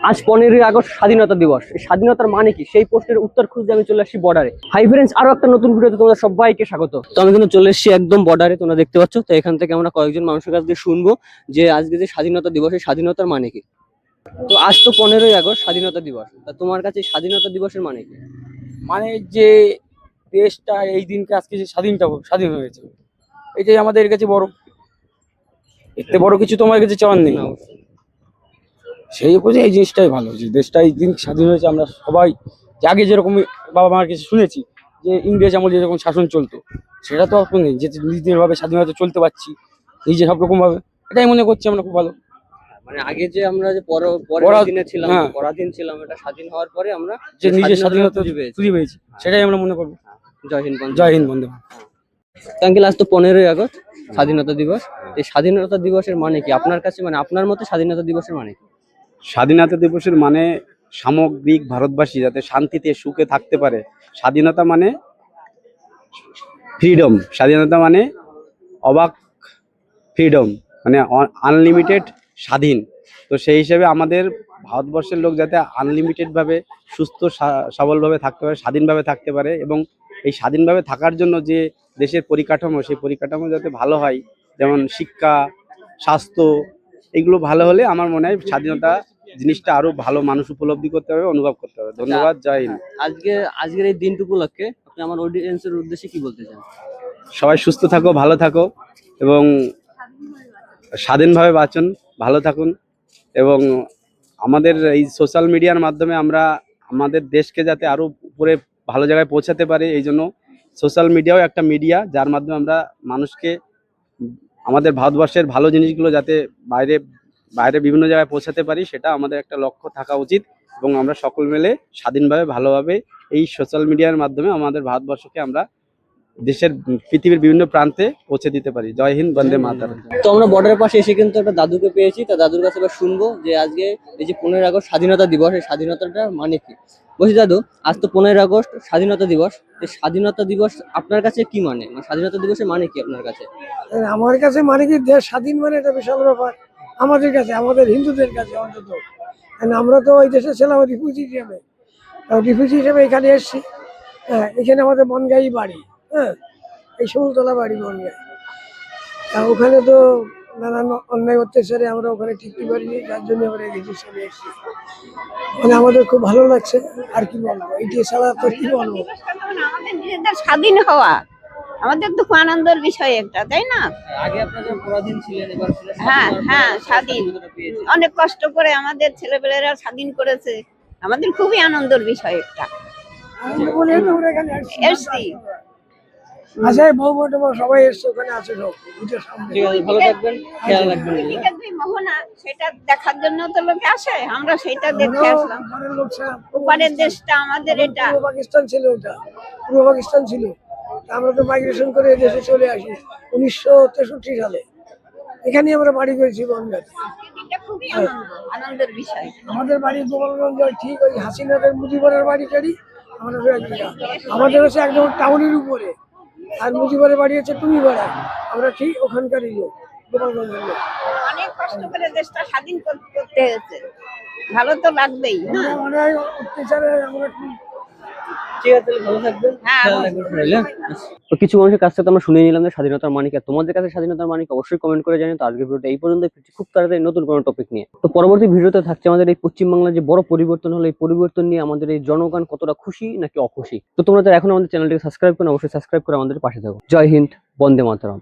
আজ 15ই আগস্ট স্বাধীনতা দিবস। এই স্বাধীনতার মানে কি সেই প্রশ্নের উত্তর খুঁজতে আমি চলে আসছি বর্ডারে। হাই ফ্রেন্ডস, আরো একটা নতুন ভিডিওতে তোমাদের সবাইকে স্বাগত। তো আমি কিন্তু চলে এসেছি একদম বর্ডারে, তোমরা দেখতে পাচ্ছ। তো এখান থেকে আমরা কয়েকজন মানুষের কাছ দিয়ে শুনবো যে আজকে যে স্বাধীনতা দিবস, এই স্বাধীনতার মানে কি। তো আজ তো 15ই আগস্ট স্বাধীনতা দিবস, তা তোমার কাছে এই স্বাধীনতা দিবসের মানে কি? মানে যে দেশটা এই দিনকে আজকে যে স্বাধীন হয়েছে, এটাই আমাদের কাছে বড়। এতে বড় কিছু তোমার কাছে চাওয়ার নেই। না, সেই উপরে এই জিনিসটাই ভালো যে দেশটা এই দিন স্বাধীন হয়েছে। আমরা সবাই যে আগে যেরকম বাবা মার কাছে শুনেছি যে ইংরেজ আমলে যেরকম শাসন চলতো, সেটা তো এখন নেই। যে নিজের ভাবে স্বাধীনতা চলতে পারছি নিজে সব রকম ভাবে, এটাই মনে করছি আমরা খুব ভালো। মানে আগে যে আমরা যে পরের দিনে ছিলাম, হ্যাঁ, পরাধীন ছিলাম, এটা স্বাধীন হওয়ার পরে আমরা যে নিজের স্বাধীনতা খুঁজে পেয়েছি। খুঁজে পেয়েছি, সেটাই আমরা মনে করবো। জয় হিন্দ বন্ধু। জয় হিন্দ বন্ধু। আঙ্কেল, আজ তো 15ই আগস্ট স্বাধীনতা দিবস। এই স্বাধীনতা দিবসের মানে কি আপনার কাছে? মানে আপনার মতে স্বাধীনতা দিবসের মানে কি? স্বাধীনতা দিবসের মানে সামগ্রিক ভারতবাসী যাতে শান্তিতে সুখে থাকতে পারে। স্বাধীনতা মানে ফ্রিডম, স্বাধীনতা মানে অবাক ফ্রিডম, মানে আনলিমিটেড স্বাধীন। তো সেই হিসেবে আমাদের ভারতবর্ষের লোক যাতে আনলিমিটেডভাবে সুস্থ সবলভাবে থাকতে পারে, স্বাধীনভাবে থাকতে পারে, এবং এই স্বাধীনভাবে থাকার জন্য যে দেশের পরিকাঠামো, সেই পরিকাঠামো যাতে ভালো হয়, যেমন শিক্ষা, স্বাস্থ্য, এগুলো ভালো হলে আমার মনে হয় স্বাধীনতা জিনিসটা আরো ভালো মানুষ উপলব্ধি করতে হবে, অনুভব করতে হবে। ধন্যবাদ। জয় হিন্দ। আজকের এই দিনটুকু উপলক্ষে আপনি আমার অডিয়েন্সের উদ্দেশ্যে কি বলতে চান? সবাই সুস্থ থাকো, ভালো থাকো, এবং স্বাধীনভাবে বাঁচুন, ভালো থাকুন। এবং আমাদের এই সোশ্যাল মিডিয়ার মাধ্যমে আমরা আমাদের দেশকে যাতে আরো উপরে ভালো জায়গায় পৌঁছাতে পারি, এই জন্য সোশ্যাল মিডিয়াও একটা মিডিয়া, যার মাধ্যমে আমরা মানুষকে আমাদের ভারতবর্ষের ভালো জিনিসগুলো যাতে বাইরে বাইরে বিভিন্ন জায়গায় পৌঁছাতে পারি, সেটা আমাদের একটা লক্ষ্য থাকা উচিত। এবং আমরা সকল মিলে স্বাধীনভাবে ভালোভাবে এই সোশ্যাল মিডিয়ার মাধ্যমে আমাদের ভারতবর্ষকে আমরা দেশের পৃথিবীর বিভিন্ন প্রান্তে পৌঁছে দিতে পারি। জয় হিন্দ, বন্দে মাতরম। তো আমরা বর্ডারের পাশে এসে কিন্তু একটা দাদুকে পেয়েছি। তা দাদুর কাছে এবার শুনবো যে আজকে এই যে 15ই আগস্ট স্বাধীনতা দিবস, এই স্বাধীনতাটার মানে কি। বলছি দাদু, আজ তো 15ই আগস্ট স্বাধীনতা দিবস। এই স্বাধীনতা দিবস আপনার কাছে কি মানে? স্বাধীনতা দিবসের মানে কি আপনার কাছে? আমার কাছে মানে কি, দেশ স্বাধীন মানে এটা বিশাল ব্যাপার আমাদের কাছে, আমাদের হিন্দুদের কাছে অন্তত। কারণ আমরা তো ওই দেশে ছিলাম রিফিউজি হিসেবে এখানে এসেছি। হ্যাঁ, এখানে আমাদের বনগাঁই বাড়ি। হ্যাঁ, এই শিমুলতলা বাড়ি বনগাঁই। ওখানে তো নানান অন্যায় অত্যাচারে আমরা ওখানে টিকতে পারিনি, যার জন্য আমরা এদিকে চলে এসেছি। মানে আমাদের খুব ভালো লাগছে। আর কি বলবো, এইটি ছাড়া তো কি বলবো। আমাদের নিজেদের স্বাধীন হওয়া আমাদের তো খুব আনন্দের বিষয় একটা, তাই না? আগে আপনারা পরাধীন ছিলেন, এবার হ্যাঁ হ্যাঁ, স্বাধীন। অনেক কষ্ট করে আমাদের ছেলেপেলেরা স্বাধীন করেছে, আমাদের খুবই আনন্দের বিষয় একটা। আমরা বলে তো আমরা এখানে এসছি। আচ্ছা, বউ বটে সবাই এসছে, ওখানে আছে সব দুটোর সামনে। ঠিক আছে, ভালো থাকবেন, খেয়াল রাখবেন। এদিকে দুই মোহনা, সেটা দেখার জন্য তো লোকে আসে, আমরা সেটা দেখতে আসলাম। ওপারের লোক ছিলাম। ওপারের দেশটা আমাদের এটা। পূর্ব পাকিস্তান ছিল, ওটা পূর্ব পাকিস্তান ছিল। আমরা তো মাইগ্রেশন করে দেশে চলে আসি 1963 সালে। এখানে আমরা বাড়ি করেছি বনগাঁতে। এটা খুবই আনন্দের বিষয়। আমাদের বাড়ি গোপালগঞ্জ, ঠিক ওই হাসিনাদের মুজিবরের বাড়ি টাড়ি আমরা সব এক জায়গা। আমাদের হচ্ছে একদম টাউনের উপরে, আর মুজিবরের বাড়ি হচ্ছে টুঙ্গিপাড়া। আমরা ঠিক ওখানকারই লোক, গোপালগঞ্জের লোক। অনেক কষ্ট করে দেশটা স্বাধীন করতে হয়েছে, ভালো তো লাগবেই না? আমরা অনেক অত্যাচারে আমরা ঠিক আছে, ভালো থাকবেন, হ্যাঁ, খেয়াল রাখবেন সবাই। তো কিছু মানুষের কাছ থেকে আমরা শুনে নিলাম যে স্বাধীনতার মানে কি। আর তোমাদের কাছে স্বাধীনতার মানে কি অবশ্যই কমেন্ট করে জানিও। তো আজকের ভিডিওটা এই পর্যন্ত, খুব তাড়াতাড়ি নতুন কোনো টপিক নিয়ে। তো পরবর্তী ভিডিওতে থাকছে আমাদের এই পশ্চিমবাংলার যে বড় পরিবর্তন হলো, এই পরিবর্তন নিয়ে আমাদের এই জনগণ কতটা খুশি নাকি অখুশি। তো তোমরা তো এখন আমাদের চ্যানেলটিকে সাবস্ক্রাইব করো, অবশ্যই সাবস্ক্রাইব করে আমাদের পাশে থাকো। জয় হিন্দ, বন্দে মাতরম।